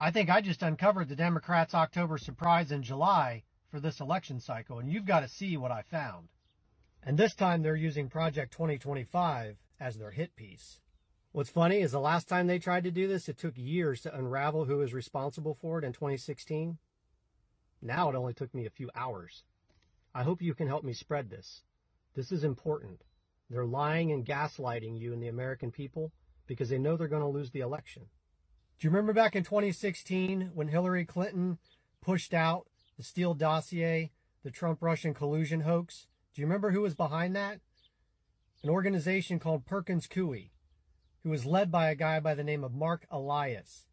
I think I just uncovered the Democrats' October surprise in July for this election cycle, and you've got to see what I found. And this time they're using Project 2025 as their hit piece. What's funny is the last time they tried to do this, it took years to unravel who was responsible for it in 2016. Now it only took me a few hours. I hope you can help me spread this. This is important. They're lying and gaslighting you and the American people because they know they're going to lose the election. Do you remember back in 2016 when Hillary Clinton pushed out the Steele dossier, the Trump-Russian collusion hoax? Do you remember who was behind that? An organization called Perkins Coie, who was led by a guy by the name of Mark Elias.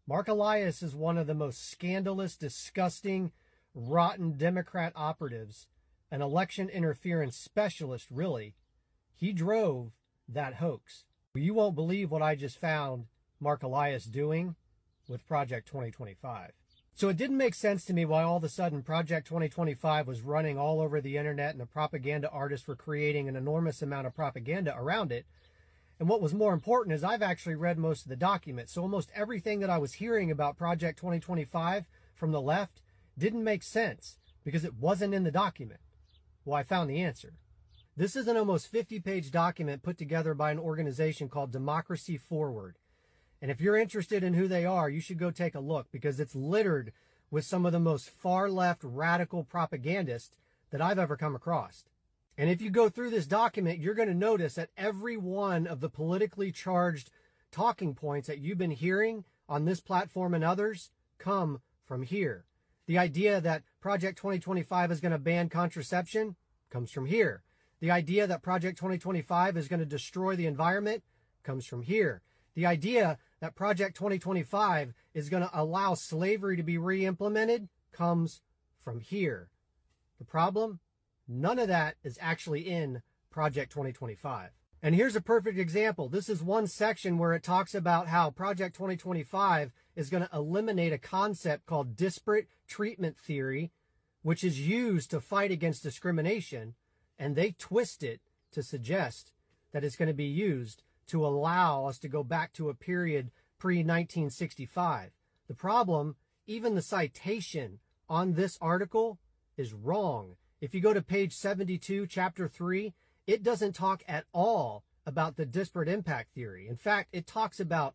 Mark Elias is one of the most scandalous, disgusting, rotten Democrat operatives, an election interference specialist, really. He drove that hoax. You won't believe what I just found Mark Elias doing with Project 2025. So it didn't make sense to me why all of a sudden Project 2025 was running all over the internet and the propaganda artists were creating an enormous amount of propaganda around it. And what was more important is I've actually read most of the documents. So almost everything that I was hearing about Project 2025 from the left didn't make sense because it wasn't in the document. Well, I found the answer. This is an almost 50-page document put together by an organization called Democracy Forward. And if you're interested in who they are, you should go take a look because it's littered with some of the most far-left radical propagandists that I've ever come across. And if you go through this document, you're going to notice that every one of the politically charged talking points that you've been hearing on this platform and others come from here. The idea that Project 2025 is going to ban contraception comes from here. The idea that Project 2025 is going to destroy the environment comes from here. The idea that Project 2025 is going to allow slavery to be re-implemented comes from here. The problem? None of that is actually in Project 2025. And here's a perfect example. This is one section where it talks about how Project 2025 is going to eliminate a concept called disparate treatment theory, which is used to fight against discrimination. And they twist it to suggest that it's going to be used to allow us to go back to a period pre-1965. The problem, even the citation on this article is wrong. If you go to page 72, chapter 3, it doesn't talk at all about the disparate impact theory. In fact, it talks about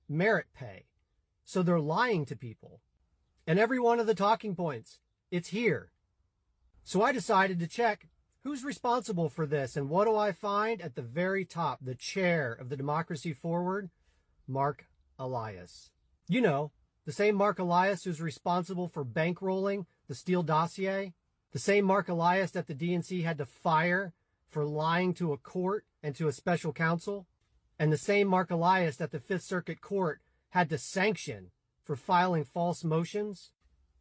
merit pay. So they're lying to people. And every one of the talking points, it's here. So I decided to check who's responsible for this? And what do I find at the very top? The chair of the Democracy Forward, Mark Elias. You know, the same Mark Elias who's responsible for bankrolling the Steele dossier. The same Mark Elias that the DNC had to fire for lying to a court and to a special counsel. And the same Mark Elias that the Fifth Circuit Court had to sanction for filing false motions.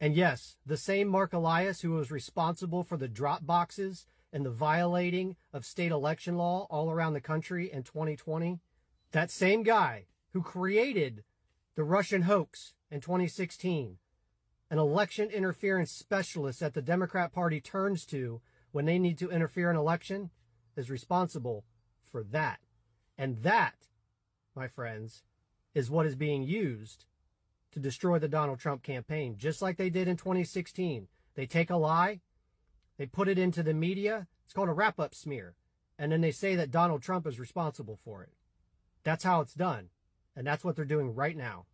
And yes, the same Mark Elias who was responsible for the drop boxes and the violating of state election law all around the country in 2020. That same guy who created the Russian hoax in 2016, an election interference specialist that the Democrat Party turns to when they need to interfere in election, is responsible for that. And that, my friends, is what is being used to destroy the Donald Trump campaign, just like they did in 2016. They take a lie, they put it into the media. It's called a wrap-up smear. And then they say that Donald Trump is responsible for it. That's how it's done. And that's what they're doing right now.